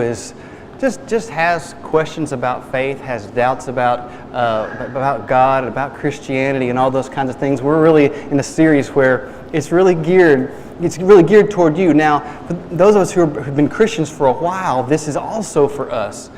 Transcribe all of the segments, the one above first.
is just has questions about faith, has doubts about God, about Christianity, and all those kinds of things. We're really in a series where it's really geared toward you. Now, for those of us who have been Christians for a while, this is also for us.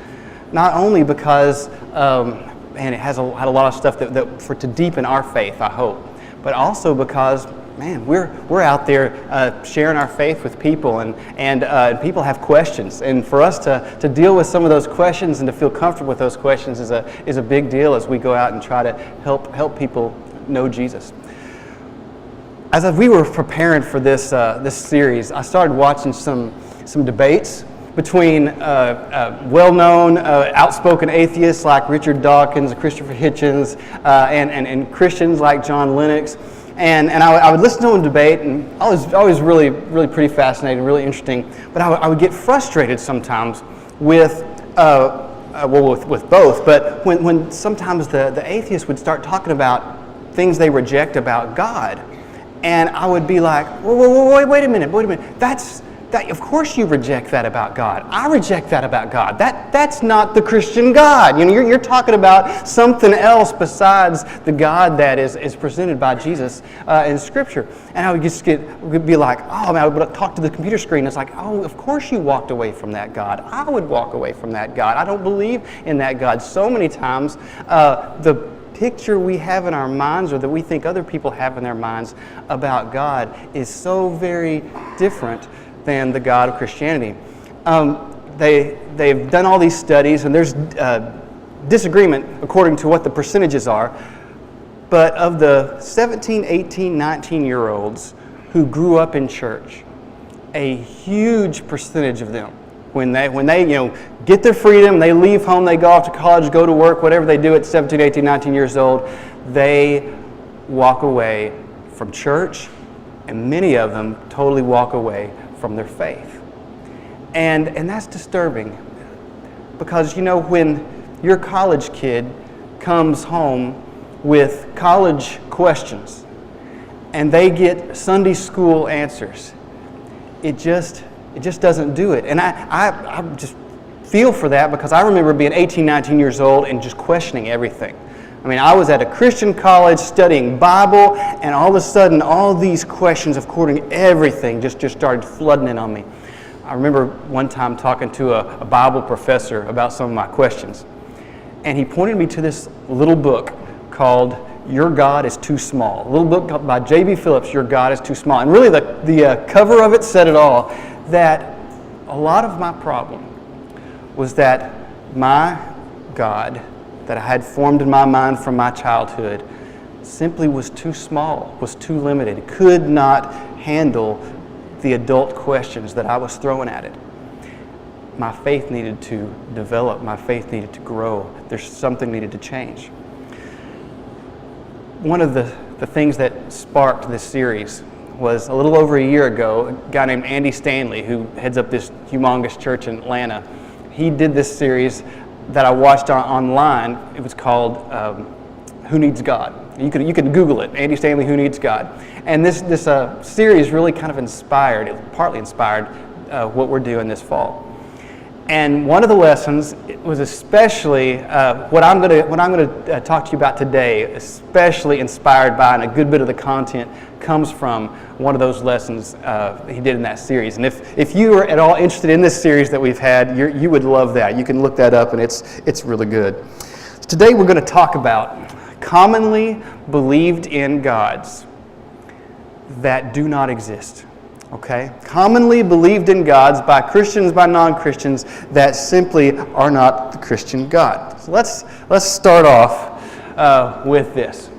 Not only because, and it had a lot of stuff to deepen our faith, I hope, but also because, man, we're out there sharing our faith with people, and people have questions, and for us to deal with some of those questions and to feel comfortable with those questions is a big deal as we go out and try to help people know Jesus. As we were preparing for this series, I started watching some debates between well-known, outspoken atheists like Richard Dawkins, Christopher Hitchens, and Christians like John Lennox. And I would listen to them debate, and I was always really pretty fascinating, really interesting. But I would get frustrated sometimes with both. But when sometimes the atheists would start talking about things they reject about God, and I would be like, wait a minute. That, of course you reject that about God. I reject that about God. That's not the Christian God. You're talking about something else besides the God that is presented by Jesus in Scripture. And I would be like, oh man, I would talk to the computer screen. It's like, oh, of course you walked away from that God. I would walk away from that God. I don't believe in that God. So many times, the picture we have in our minds, or that we think other people have in their minds about God, is so very different than the God of Christianity. They've done all these studies, and there's disagreement according to what the percentages are, but of the 17, 18, 19-year-olds who grew up in church, a huge percentage of them, when they get their freedom, they leave home, they go off to college, go to work, whatever they do at 17, 18, 19 years old, they walk away from church, and many of them totally walk away from their faith. And that's disturbing, because when your college kid comes home with college questions and they get Sunday school answers, it just doesn't do it. And I just feel for that, because I remember being 18, 19 years old and just questioning everything. I mean, I was at a Christian college studying Bible, and all of a sudden, all these questions of quoting everything just started flooding in on me. I remember one time talking to a Bible professor about some of my questions, and he pointed me to this little book called Your God is Too Small. A little book by J.B. Phillips, Your God is Too Small. And really, the cover of it said it all, that a lot of my problem was that my God that I had formed in my mind from my childhood simply was too small, was too limited, could not handle the adult questions that I was throwing at it. My faith needed to develop, my faith needed to grow, there's something needed to change. One of the things that sparked this series was a little over a year ago, a guy named Andy Stanley, who heads up this humongous church in Atlanta. He did this series that I watched online. It was called Who Needs God? You could Google it, Andy Stanley, Who Needs God? And this series really kind of partly inspired what we're doing this fall. And one of the lessons was especially what I'm going to talk to you about today, especially inspired by, and a good bit of the content comes from one of those lessons he did in that series. And if you are at all interested in this series that we've had, you would love that. You can look that up, and it's really good. Today we're going to talk about commonly believed in gods that do not exist. Okay? Commonly believed in gods by Christians, by non-Christians, that simply are not the Christian God. So let's start off with this.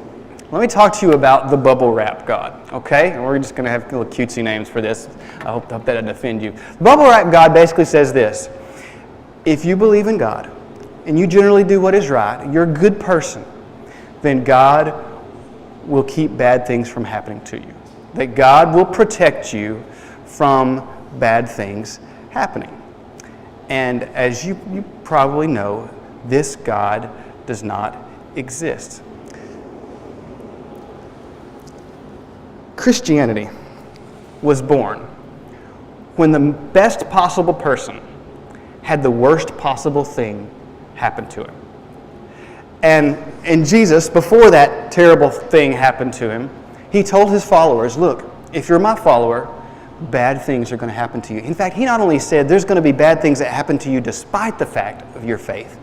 Let me talk to you about the Bubblewrap God, okay? And we're just going to have little cutesy names for this. I hope that doesn't offend you. The Bubblewrap God basically says this: if you believe in God, and you generally do what is right, you're a good person, then God will keep bad things from happening to you. That God will protect you from bad things happening. And as you probably know, this God does not exist. Christianity was born when the best possible person had the worst possible thing happen to him. And Jesus, before that terrible thing happened to him, he told his followers, look, if you're my follower, bad things are going to happen to you. In fact, he not only said there's going to be bad things that happen to you despite the fact of your faith.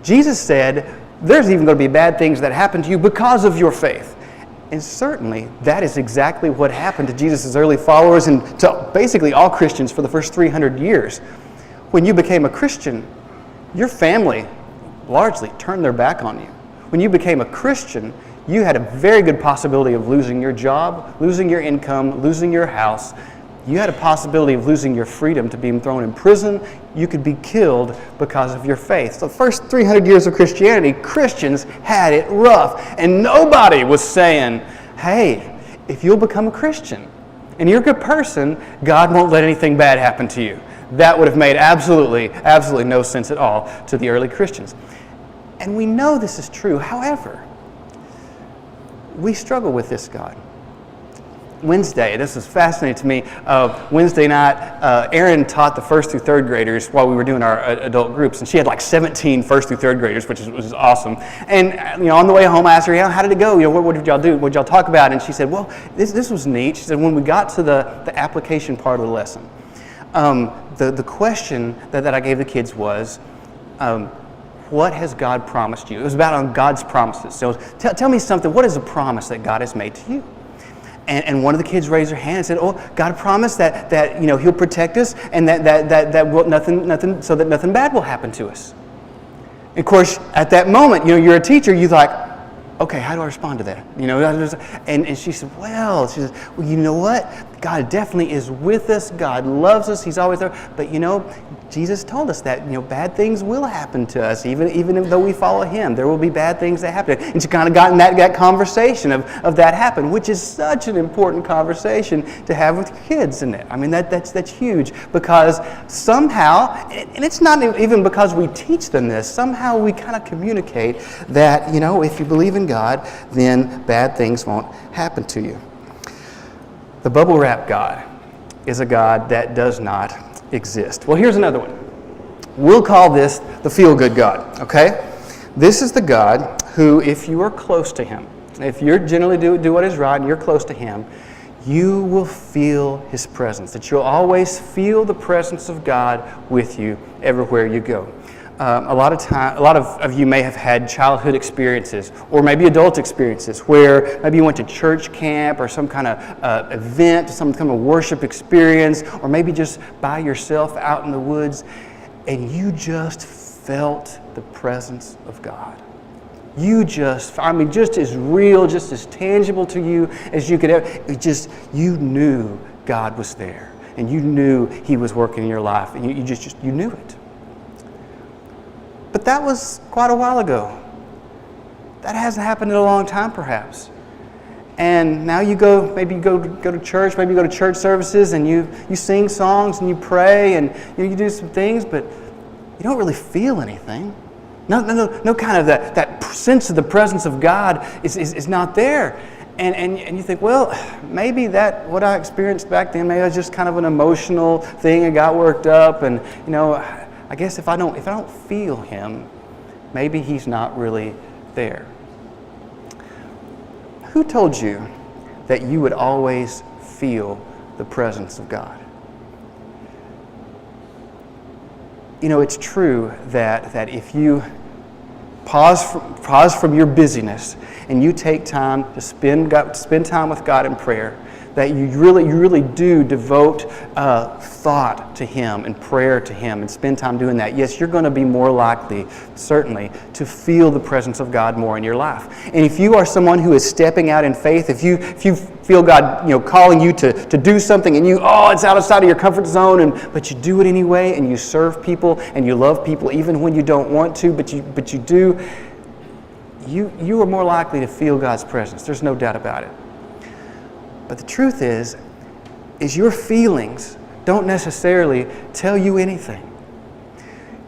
Jesus said there's even going to be bad things that happen to you because of your faith. And certainly that is exactly what happened to Jesus' early followers and to basically all Christians for the first 300 years. When you became a Christian, your family largely turned their back on you. When you became a Christian, you had a very good possibility of losing your job, losing your income, losing your house. You had a possibility of losing your freedom, to being thrown in prison. You could be killed because of your faith. So the first 300 years of Christianity, Christians had it rough. And nobody was saying, hey, if you'll become a Christian and you're a good person, God won't let anything bad happen to you. That would have made absolutely no sense at all to the early Christians. And we know this is true. However, we struggle with this God. Wednesday, this was fascinating to me. Wednesday night, Erin taught the first through third graders while we were doing our adult groups, and she had like 17 first through third graders, which is awesome. And on the way home, I asked her, how did it go? What did y'all do? What did y'all talk about? And she said, well, this was neat. She said, when we got to the application part of the lesson, the question that I gave the kids was, what has God promised you? It was about on God's promises. So tell me something. What is a promise that God has made to you? And one of the kids raised their hand and said, "Oh, God promised that He'll protect us, and that will nothing so that nothing bad will happen to us." And of course, at that moment, you're a teacher. You're like, "Okay, how do I respond to that?" And she said, "Well, you know what? God definitely is with us. God loves us. He's always there. But Jesus told us that bad things will happen to us, even though we follow Him. There will be bad things that happen." And she kind of got in that conversation of that happen, which is such an important conversation to have with kids, isn't it? I mean, that's huge, because somehow, and it's not even because we teach them this, somehow we kind of communicate that if you believe in God, then bad things won't happen to you. The Bubblewrap God is a God that does not exist. Well, here's another one. We'll call this the feelgood God, okay? This is the God who, if you are close to Him, if you generally do what is right and you're close to Him, you will feel His presence, that you'll always feel the presence of God with you everywhere you go. A lot of you may have had childhood experiences, or maybe adult experiences, where maybe you went to church camp or some kind of event, some kind of worship experience, or maybe just by yourself out in the woods, and you just felt the presence of God. Just as real, just as tangible to you as you could ever. You knew God was there, and you knew He was working in your life, and you knew it. But that was quite a while ago. That hasn't happened in a long time, perhaps. And now you go to church, maybe you go to church services, and you sing songs and you pray and you do some things, but you don't really feel anything. No kind of that sense of the presence of God is not there. And you think, well, maybe what I experienced back then, maybe it was just kind of an emotional thing. I got worked up, and I guess if I don't feel Him, maybe He's not really there. Who told you that you would always feel the presence of God? It's true that if you pause from your busyness and you take time to spend time with God in prayer, that you really do devote thought to Him and prayer to Him and spend time doing that, yes, you're going to be more likely, certainly, to feel the presence of God more in your life. And if you are someone who is stepping out in faith, if you feel God calling you to do something, and it's outside of your comfort zone, but you do it anyway, and you serve people and you love people even when you don't want to, but you do, you are more likely to feel God's presence. There's no doubt about it. But the truth is your feelings don't necessarily tell you anything.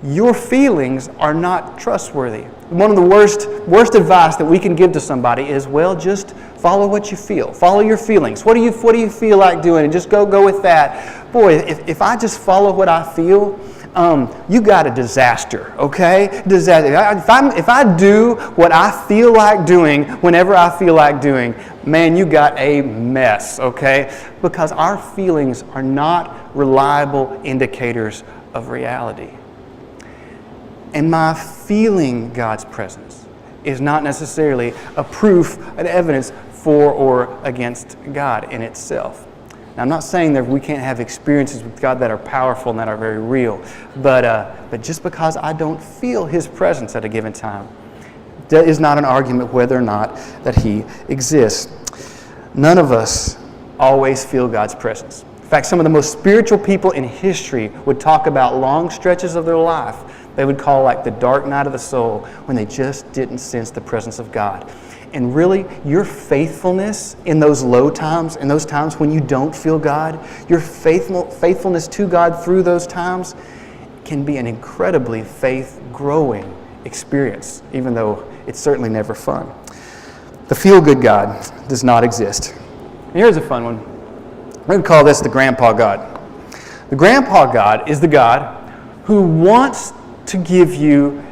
Your feelings are not trustworthy. One of the worst advice that we can give to somebody is, well, just follow what you feel. Follow your feelings. What do you feel like doing? And just go with that. Boy, if I just follow what I feel, you got a disaster, okay? Disaster. If I do what I feel like doing whenever I feel like doing, man, you got a mess, okay? Because our feelings are not reliable indicators of reality. And my feeling God's presence is not necessarily a proof, an evidence for or against God in itself. Now, I'm not saying that we can't have experiences with God that are powerful and that are very real, but just because I don't feel His presence at a given time, that is not an argument whether or not that He exists. None of us always feel God's presence. In fact, some of the most spiritual people in history would talk about long stretches of their life they would call like the dark night of the soul, when they just didn't sense the presence of God. And really, your faithfulness in those low times, in those times when you don't feel God, your faithfulness to God through those times can be an incredibly faith-growing experience, even though it's certainly never fun. The feelgood God does not exist. And here's a fun one. We're going to call this the Grandpa God. The Grandpa God is the God who wants to give you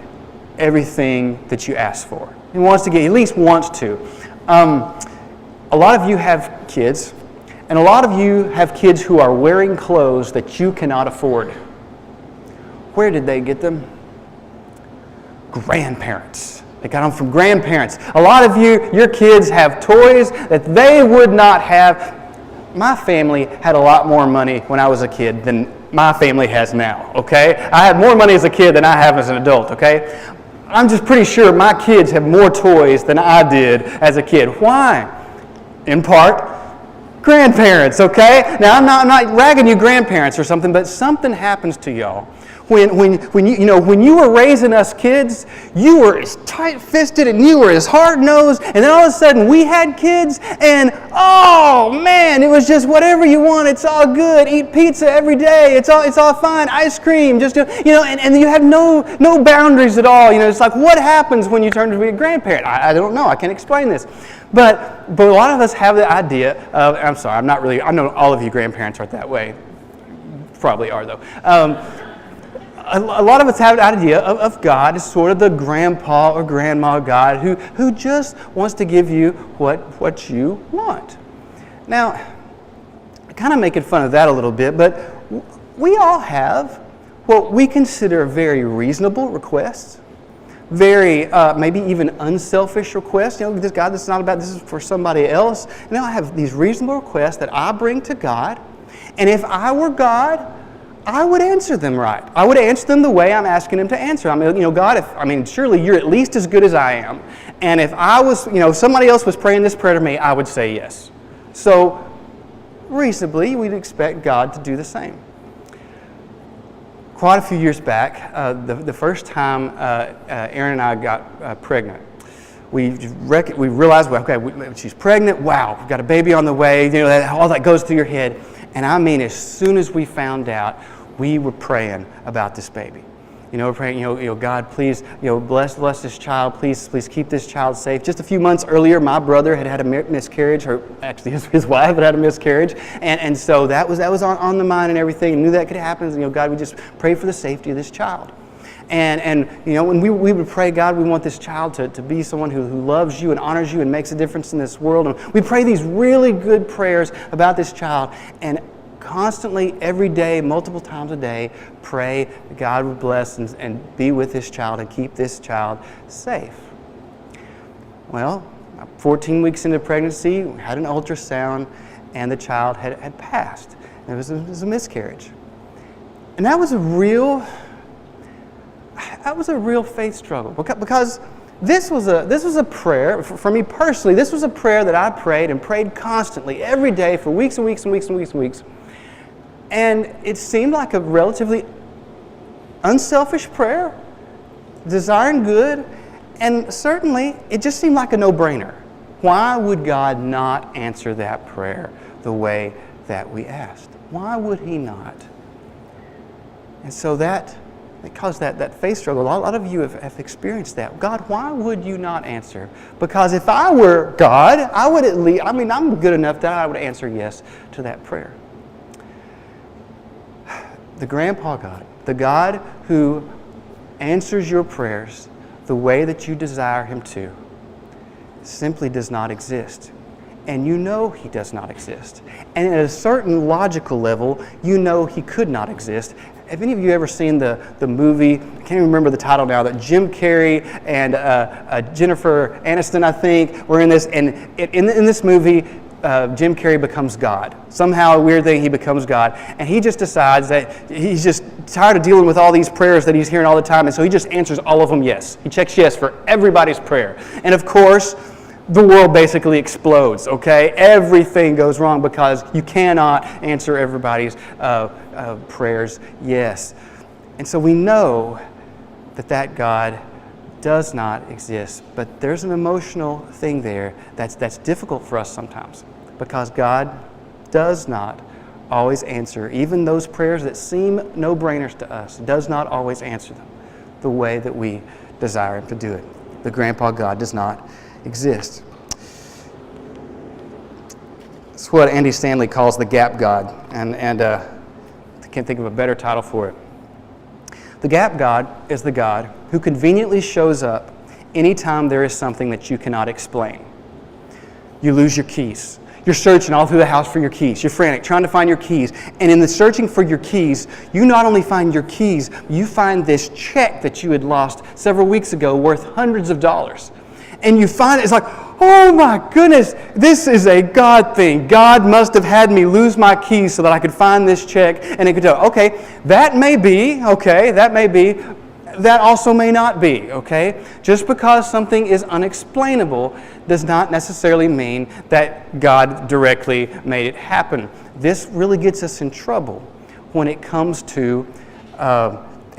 everything that you ask for. He wants to get, at least wants to. A lot of you have kids, and a lot of you have kids who are wearing clothes that you cannot afford. Where did they get them? Grandparents. They got them from grandparents. A lot of you, your kids have toys that they would not have. My family had a lot more money when I was a kid than my family has now, okay? I had more money as a kid than I have as an adult, okay? I'm just pretty sure my kids have more toys than I did as a kid. Why? In part, grandparents, okay? Now, I'm not ragging you grandparents or something, but something happens to y'all. When you were raising us kids, you were as tight-fisted and you were as hard-nosed, and then all of a sudden we had kids, and oh man, it was just whatever you want. It's all good. Eat pizza every day. It's all fine. Ice cream, just and you have no boundaries at all. It's like, what happens when you turn to be a grandparent? I don't know. I can't explain this. But a lot of us have the idea of. I'm sorry. I'm not really. I know all of you grandparents aren't that way. Probably are though. A lot of us have the idea of God as sort of the grandpa or grandma God who just wants to give you what you want. Now, kind of making fun of that a little bit, but we all have what we consider very reasonable requests, very maybe even unselfish requests. This God, this is not about, this is for somebody else. And I have these reasonable requests that I bring to God, and if I were God, I would answer them right. I would answer them the way I'm asking Him to answer. God, surely You're at least as good as I am. And if I was, somebody else was praying this prayer to me, I would say yes. So, reasonably, we'd expect God to do the same. Quite a few years back, the first time Erin and I got pregnant, we realized, she's pregnant. Wow, we've got a baby on the way. All that goes through your head. And as soon as we found out, we were praying about this baby. We're praying, God, please, bless this child. Please keep this child safe. Just a few months earlier, my brother had a miscarriage, or actually his wife had a miscarriage. And so that was on the mind and everything. And knew that could happen. God, we just pray for the safety of this child. And when we would pray, God, we want this child to be someone who loves You and honors You and makes a difference in this world. And we pray these really good prayers about this child. And constantly, every day, multiple times a day, pray that God would bless and be with this child and keep this child safe. Well, 14 weeks into pregnancy, we had an ultrasound, and the child had passed. It was a miscarriage. And that was a real faith struggle, because this was a prayer for me personally. This was a prayer that I prayed constantly every day for weeks and weeks and weeks and weeks and weeks. And it seemed like a relatively unselfish prayer, desiring good, and certainly it just seemed like a no-brainer. Why would God not answer that prayer the way that we asked? Why would He not? And so that caused that faith struggle. A lot of you have experienced that. God, why would You not answer? Because if I were God, I would at least, I'm good enough that I would answer yes to that prayer. The Grandpa God The God who answers your prayers the way that you desire Him to simply does not exist. And you know He does not exist. And at a certain logical level, you know He could not exist. Have any of you ever seen the movie, I can't even remember the title now, that Jim Carrey and Jennifer Aniston, I think, were in this. And in this movie, Jim Carrey becomes God. Somehow, a weird thing, he becomes God. And he just decides that he's just tired of dealing with all these prayers that he's hearing all the time. And so he just answers all of them yes. He checks yes for everybody's prayer. And of course, the world basically explodes, okay? Everything goes wrong because you cannot answer everybody's prayers yes. And so we know that God does not exist. But there's an emotional thing there that's difficult for us sometimes because God does not always answer. Even those prayers that seem no-brainers to us, does not always answer them the way that we desire Him to do it. The Grandpa God does not exist. It's what Andy Stanley calls the gap God, and I can't think of a better title for it. The gap God is the God who conveniently shows up anytime there is something that you cannot explain. You lose your keys. You're searching all through the house for your keys. You're frantic, trying to find your keys. And in the searching for your keys, you not only find your keys, you find this check that you had lost several weeks ago worth hundreds of dollars. And you find it, it's like, oh my goodness, this is a God thing. God must have had me lose my keys so that I could find this check and it could tell, okay, that may be, that also may not be, okay? Just because something is unexplainable does not necessarily mean that God directly made it happen. This really gets us in trouble when it comes to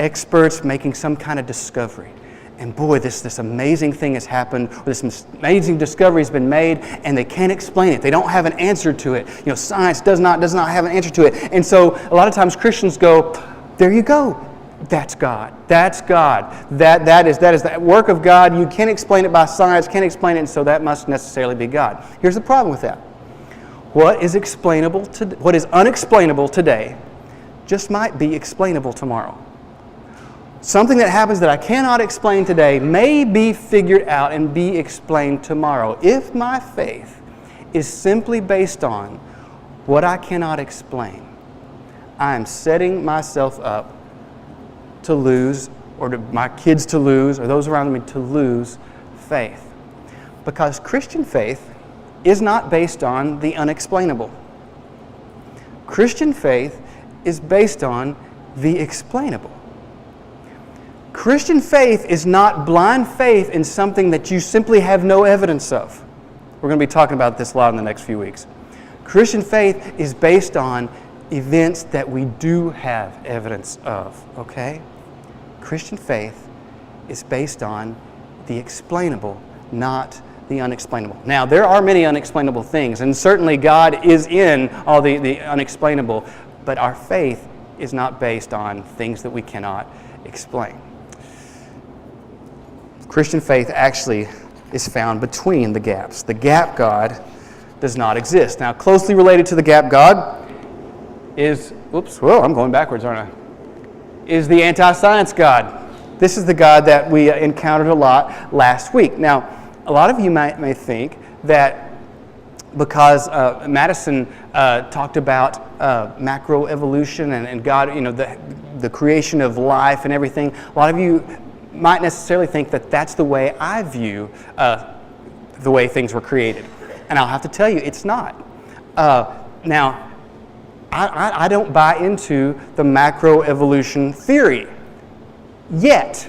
experts making some kind of discovery. And boy, this amazing thing has happened, or this amazing discovery has been made, and they can't explain it. They don't have an answer to it. You know, science does not have an answer to it. And so a lot of times Christians go, there you go. That's God. That's God. That is the work of God. You can't explain it by science, can't explain it, and so that must necessarily be God. Here's the problem with that. What is unexplainable today just might be explainable tomorrow. Something that happens that I cannot explain today may be figured out and be explained tomorrow. If my faith is simply based on what I cannot explain, I am setting myself up to lose, or my kids to lose, or those around me to lose faith. Because Christian faith is not based on the unexplainable. Christian faith is based on the explainable. Christian faith is not blind faith in something that you simply have no evidence of. We're going to be talking about this a lot in the next few weeks. Christian faith is based on events that we do have evidence of, okay? Christian faith is based on the explainable, not the unexplainable. Now, there are many unexplainable things, and certainly God is in all the unexplainable, but our faith is not based on things that we cannot explain. Christian faith actually is found between the gaps. The gap God does not exist. Now, closely related to the gap God is, I'm going backwards, aren't I? Is the antiscience God. This is the God that we encountered a lot last week. Now, a lot of you may think that because Madison talked about macroevolution and God, the creation of life and everything, a lot of you might necessarily think that that's the way I view the way things were created. And I'll have to tell you, it's not. Now, I don't buy into the macroevolution theory yet.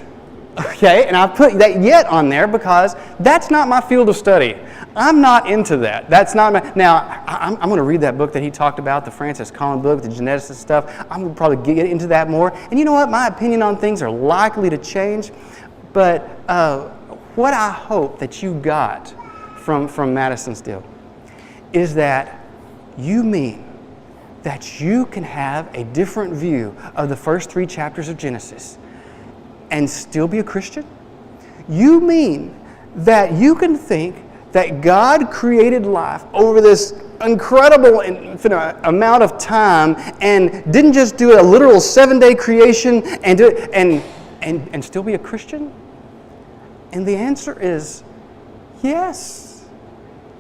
Okay, and I put that yet on there because that's not my field of study. I'm not into that. That's not my... Now, I'm going to read that book that he talked about, the Francis Collins book, the geneticist stuff. I'm going to probably get into that more. And you know what? My opinion on things are likely to change. But what I hope that you got from Madison's deal is that you mean that you can have a different view of the first 3 chapters of Genesis and still be a Christian? You mean that you can think that God created life over this incredible amount of time and didn't just do a literal 7-day creation and do it and still be a Christian? And the answer is yes.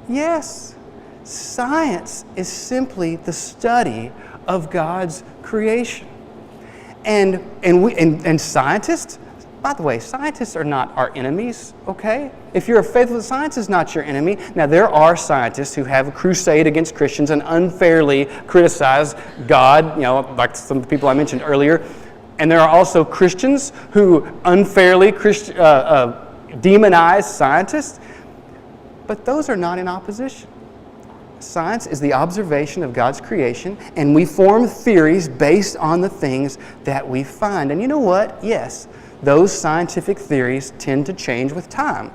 Yes. Science is simply the study of God's creation. And scientists, by the way, scientists are not our enemies, okay? If you're a faithful, science is not your enemy. Now, there are scientists who have a crusade against Christians and unfairly criticize God, like some of the people I mentioned earlier. And there are also Christians who unfairly demonize scientists. But those are not in opposition. Science is the observation of God's creation, and we form theories based on the things that we find. And you know what? Yes, those scientific theories tend to change with time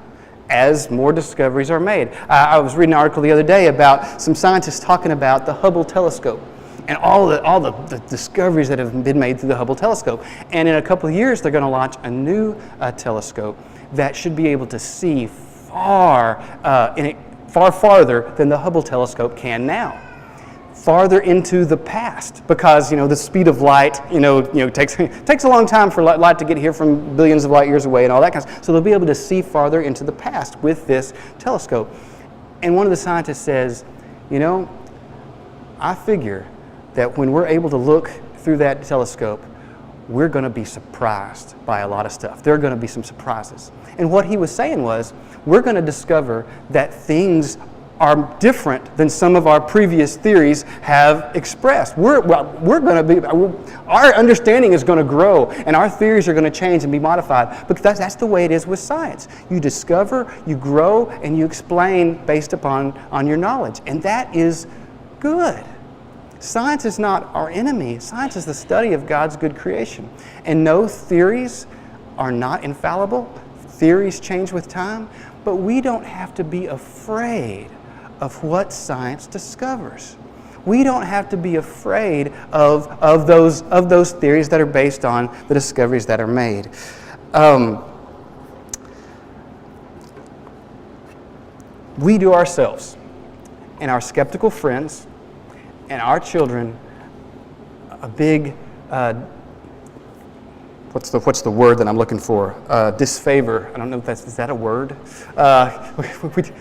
as more discoveries are made. I was reading an article the other day about some scientists talking about the Hubble telescope and all the discoveries that have been made through the Hubble telescope. And in a couple of years, they're going to launch a new telescope that should be able to see far farther than the Hubble telescope can now. Farther into the past, because the speed of light takes a long time for light to get here from billions of light years away and all that kind of stuff. So they'll be able to see farther into the past with this telescope. And one of the scientists says, I figure that when we're able to look through that telescope, we're going to be surprised by a lot of stuff. There are going to be some surprises. And what he was saying was, we're going to discover that things are different than some of our previous theories have expressed. Our understanding is going to grow, and our theories are going to change and be modified, because that's the way it is with science. You discover, you grow, and you explain based upon your knowledge, and that is good. Science is not our enemy. Science is the study of God's good creation. And no, theories are not infallible. Theories change with time, but we don't have to be afraid of what science discovers. We don't have to be afraid of those theories that are based on the discoveries that are made. We do ourselves and our skeptical friends and our children a big what's the word that I'm looking for? Disfavor. I don't know if is that a word?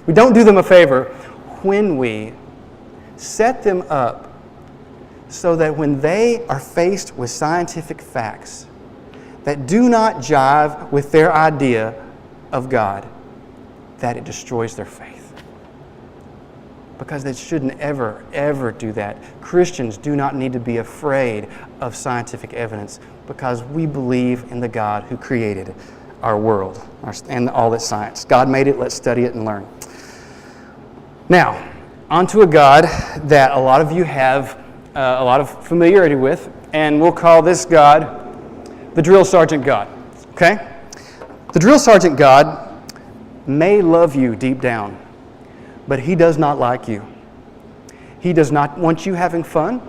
We don't do them a favor when we set them up so that when they are faced with scientific facts that do not jive with their idea of God, that it destroys their faith. Because they shouldn't ever, ever do that. Christians do not need to be afraid of scientific evidence because we believe in the God who created our world and all its science. God made it, let's study it and learn. Now, onto a God that a lot of you have a lot of familiarity with, and we'll call this God the Drill Sergeant God. Okay? The Drill Sergeant God may love you deep down, but he does not like you. He does not want you having fun.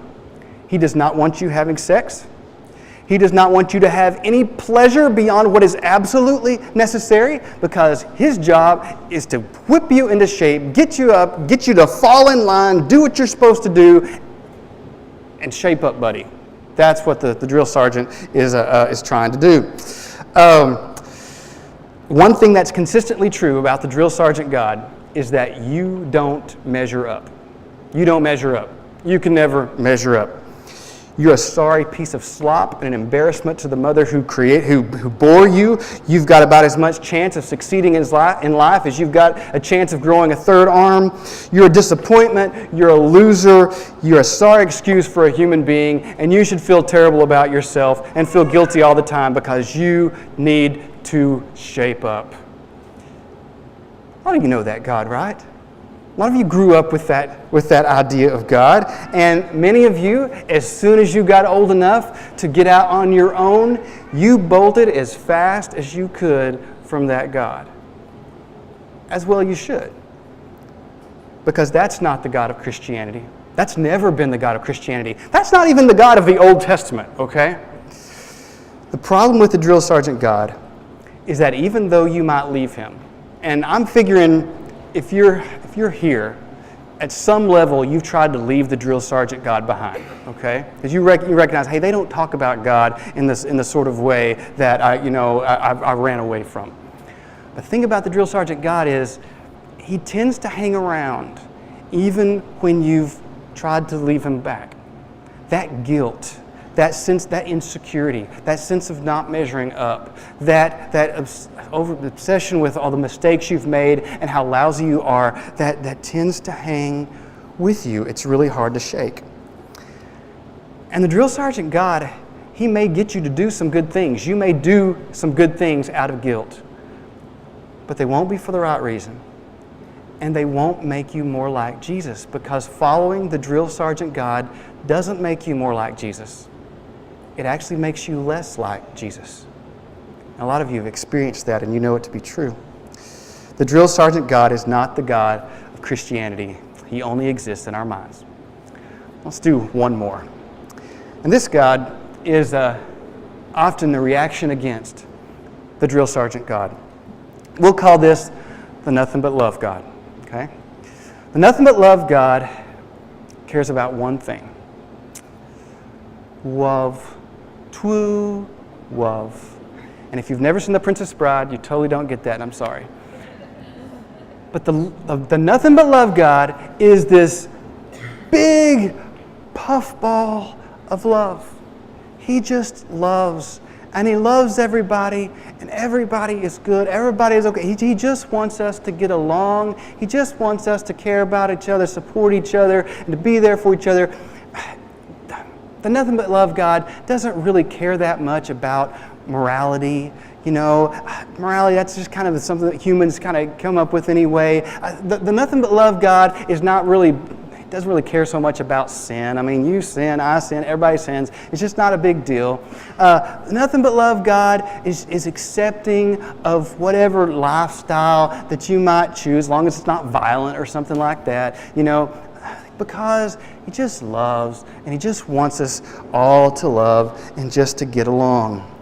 He does not want you having sex. He does not want you to have any pleasure beyond what is absolutely necessary, because his job is to whip you into shape, get you up, get you to fall in line, do what you're supposed to do, and shape up, buddy. That's what the drill sergeant is trying to do. One thing that's consistently true about the drill sergeant God is that you don't measure up. You don't measure up. You can never measure up. You're a sorry piece of slop and an embarrassment to the mother who bore you. You've got about as much chance of succeeding in life as you've got a chance of growing a third arm. You're a disappointment. You're a loser. You're a sorry excuse for a human being, and you should feel terrible about yourself and feel guilty all the time because you need to shape up. A lot of you know that God, right? A lot of you grew up with that idea of God, and many of you, as soon as you got old enough to get out on your own, you bolted as fast as you could from that God. As well you should. Because that's not the God of Christianity. That's never been the God of Christianity. That's not even the God of the Old Testament, okay? The problem with the drill sergeant God is that even though you might leave him, and I'm figuring if you're here, at some level you've tried to leave the drill sergeant God behind, okay? Because you recognize, hey, they don't talk about God in the sort of way that I ran away from. But the thing about the drill sergeant God is he tends to hang around even when you've tried to leave him back. That guilt, that sense, that insecurity, that sense of not measuring up, that obsession with all the mistakes you've made and how lousy you are, that tends to hang with you. It's really hard to shake. And the drill sergeant God, he may get you to do some good things. You may do some good things out of guilt, but they won't be for the right reason. And they won't make you more like Jesus, because following the drill sergeant God doesn't make you more like Jesus. It actually makes you less like Jesus. And a lot of you have experienced that, and you know it to be true. The drill sergeant God is not the God of Christianity. He only exists in our minds. Let's do one more. And this God is often the reaction against the drill sergeant God. We'll call this the nothing but love God. Okay? The nothing but love God cares about one thing. Love. True love. And if you've never seen The Princess Bride, you totally don't get that, and I'm sorry. But the nothing but love God is this big puffball of love. He just loves, and he loves everybody, and everybody is good. Everybody is okay. He just wants us to get along. He just wants us to care about each other, support each other, and to be there for each other. The nothing but love God doesn't really care that much about morality. Morality, that's just kind of something that humans kind of come up with anyway. The nothing but love God is not really, doesn't really care so much about sin. I mean, you sin, I sin, everybody sins. It's just not a big deal. Nothing but love God is accepting of whatever lifestyle that you might choose, as long as it's not violent or something like that, because he just loves, and he just wants us all to love and just to get along.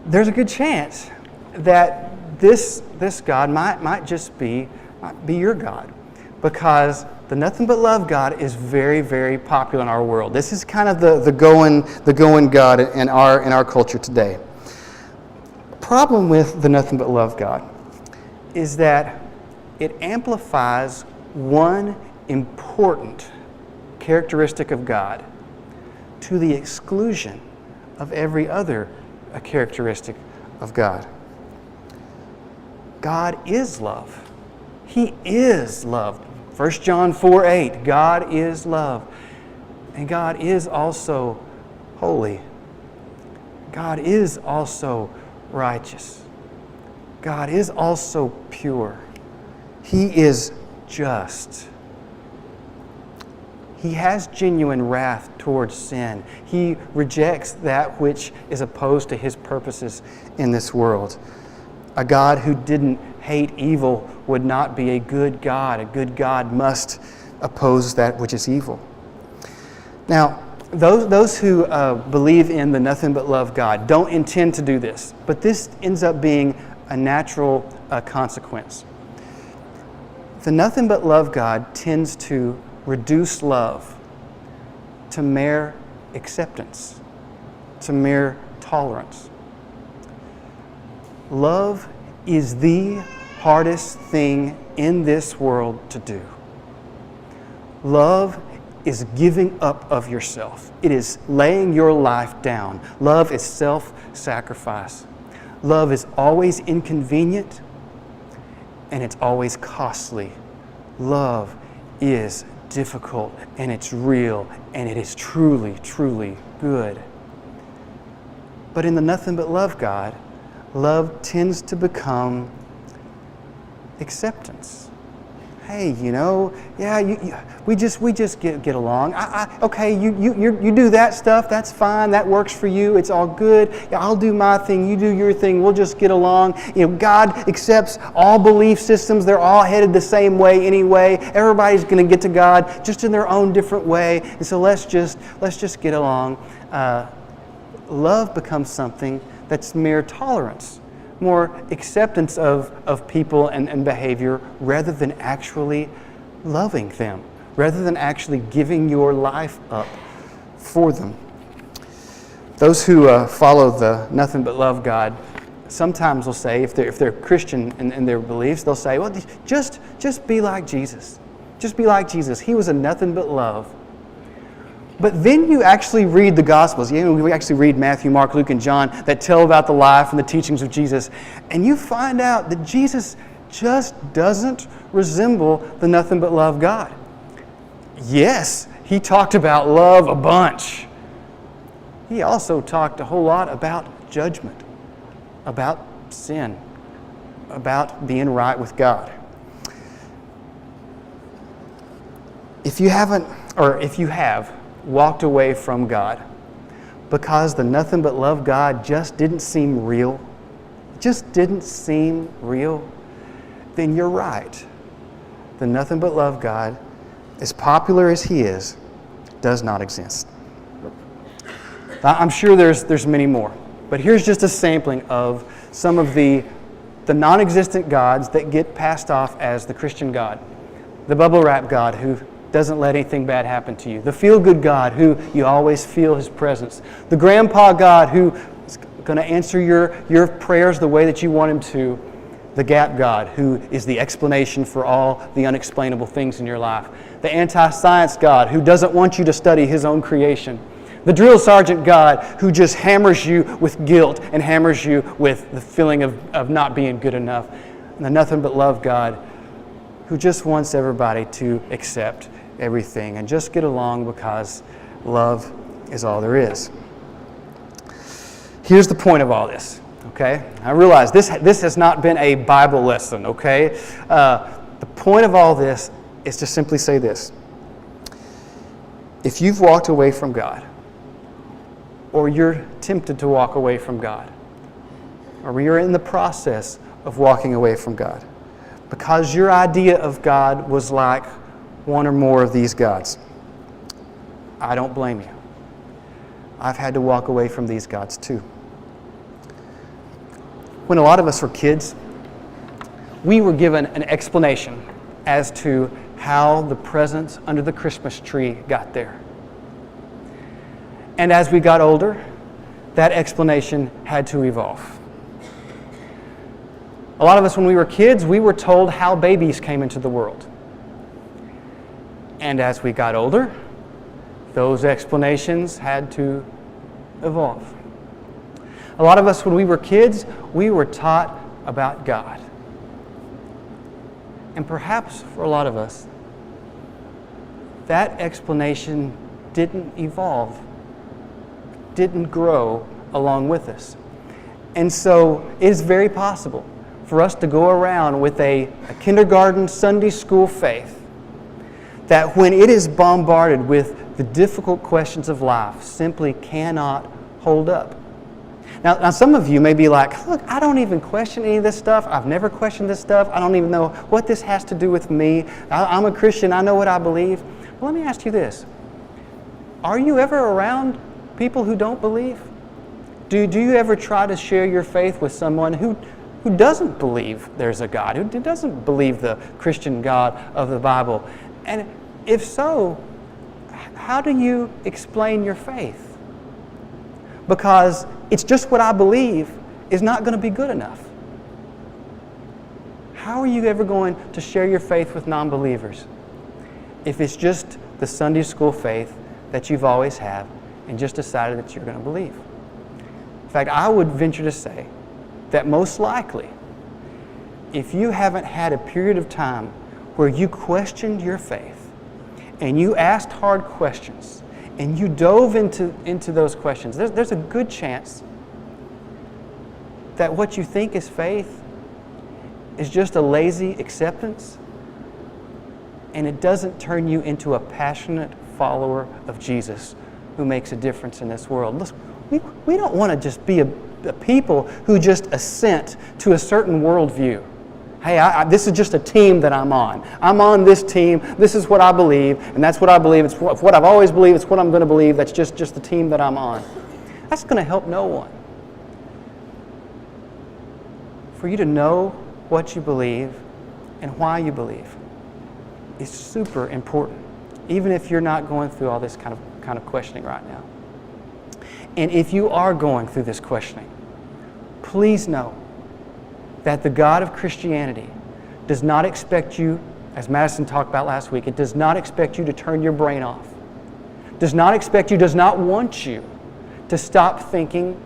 There's a good chance that this God might be your God, because the nothing but love God is very, very popular in our world. This is kind of the going God in our culture today. The problem with the nothing but love God is that it amplifies one important characteristic of God to the exclusion of every other characteristic of God. God is love. He is love. 1 John 4:8, God is love. And God is also holy. God is also righteous. God is also pure. He is just. He has genuine wrath towards sin. He rejects that which is opposed to his purposes in this world. A God who didn't hate evil would not be a good God. A good God must oppose that which is evil. Now, those who believe in the nothing but love God don't intend to do this, but this ends up being a natural consequence. The nothing but love God tends to reduce love to mere acceptance, to mere tolerance. Love is the hardest thing in this world to do. Love is giving up of yourself. It is laying your life down. Love is self-sacrifice. Love is always inconvenient, and it's always costly. Love is difficult, and it's real, and it is truly, truly good. But in the nothing but love God, love tends to acceptance. Hey, we just get along. Okay, you do that stuff. That's fine. That works for you. It's all good. I'll do my thing. You do your thing. We'll just get along. God accepts all belief systems. They're all headed the same way anyway. Everybody's going to get to God just in their own different way. And so let's just get along. Love becomes something that's mere tolerance, more acceptance of people and behavior rather than actually loving them, rather than actually giving your life up for them. Those who follow the nothing but love God sometimes will say, if they're Christian in their beliefs, they'll say, well, just be like Jesus. Just be like Jesus. He was a nothing but love. But then you actually read the Gospels. We actually read Matthew, Mark, Luke, and John that tell about the life and the teachings of Jesus. And you find out that Jesus just doesn't resemble the nothing but love God. Yes, he talked about love a bunch. He also talked a whole lot about judgment, about sin, about being right with God. If you have walked away from God because the nothing but love God just didn't seem real, then you're right. The nothing but love God, as popular as he is, does not exist. I'm sure there's many more, but here's just a sampling of some of the non-existent gods that get passed off as the Christian God. The Bubblewrap God, who doesn't let anything bad happen to you. The feelgood God, who you always feel his presence. The grandpa God, who is going to answer your prayers the way that you want him to. The gap God, who is the explanation for all the unexplainable things in your life. The antiscience God, who doesn't want you to study his own creation. The drill sergeant God, who just hammers you with guilt and hammers you with the feeling of not being good enough. And the nothing but love God, who just wants everybody to accept everything and just get along because love is all there is. Here's the point of all this, okay? I realize this has not been a Bible lesson, okay? The point of all this is to simply say this. If you've walked away from God, or you're tempted to walk away from God, or you're in the process of walking away from God, because your idea of God was like one or more of these gods, I don't blame you. I've had to walk away from these gods too. When a lot of us were kids, we were given an explanation as to how the presents under the Christmas tree got there. And as we got older, that explanation had to evolve. A lot of us, when we were kids, we were told how babies came into the world. And as we got older, those explanations had to evolve. A lot of us, when we were kids, we were taught about God. And perhaps for a lot of us, that explanation didn't evolve, didn't grow along with us. And so it is very possible for us to go around with a kindergarten Sunday school faith that when it is bombarded with the difficult questions of life simply cannot hold up. Now some of you may be like, look, I don't even question any of this stuff. I've never questioned this stuff. I don't even know what this has to do with me. I'm a Christian. I know what I believe. Well, let me ask you this. Are you ever around people who don't believe? Do you ever try to share your faith with someone who doesn't believe there's a God, who doesn't believe the Christian God of the Bible? And if so, how do you explain your faith? Because it's just what I believe is not going to be good enough. How are you ever going to share your faith with non-believers if it's just the Sunday school faith that you've always had and just decided that you're going to believe? In fact, I would venture to say that most likely, if you haven't had a period of time where you questioned your faith and you asked hard questions and you dove into those questions, there's a good chance that what you think is faith is just a lazy acceptance, and it doesn't turn you into a passionate follower of Jesus who makes a difference in this world. Listen, we don't want to just be a people who just assent to a certain worldview. Hey, this is just a team that I'm on. I'm on this team. This is what I believe, and that's what I believe. It's what I've always believed. It's what I'm going to believe. That's just the team that I'm on. That's going to help no one. for you to know what you believe and why you believe is super important, even if you're not going through all this kind of questioning right now. And if you are going through this questioning, please know that the God of Christianity does not expect you, as Madison talked about last week, it does not expect you to turn your brain off. Does not expect you, does not want you to stop thinking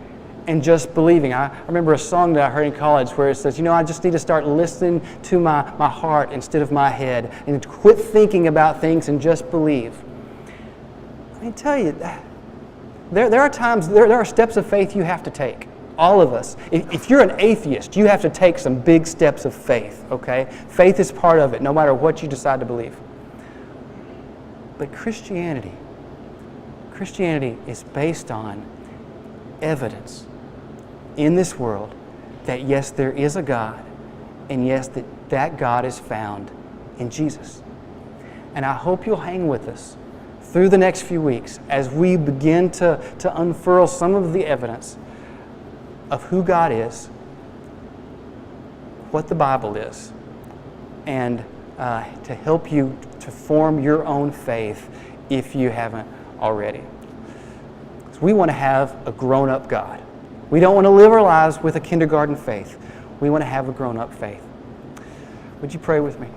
and just believing. I remember a song that I heard in college where it says, I just need to start listening to my heart instead of my head and quit thinking about things and just believe. Let me tell you, there are times, there are steps of faith you have to take. All of us. If you're an atheist, you have to take some big steps of faith, okay? Faith is part of it, no matter what you decide to believe. But Christianity is based on evidence in this world that yes, there is a God, and yes, that God is found in Jesus. And I hope you'll hang with us through the next few weeks as we begin to unfurl some of the evidence of who God is, what the Bible is, and to help you to form your own faith if you haven't already. So we want to have a grown-up God. We don't want to live our lives with a kindergarten faith. We want to have a grown-up faith. Would you pray with me?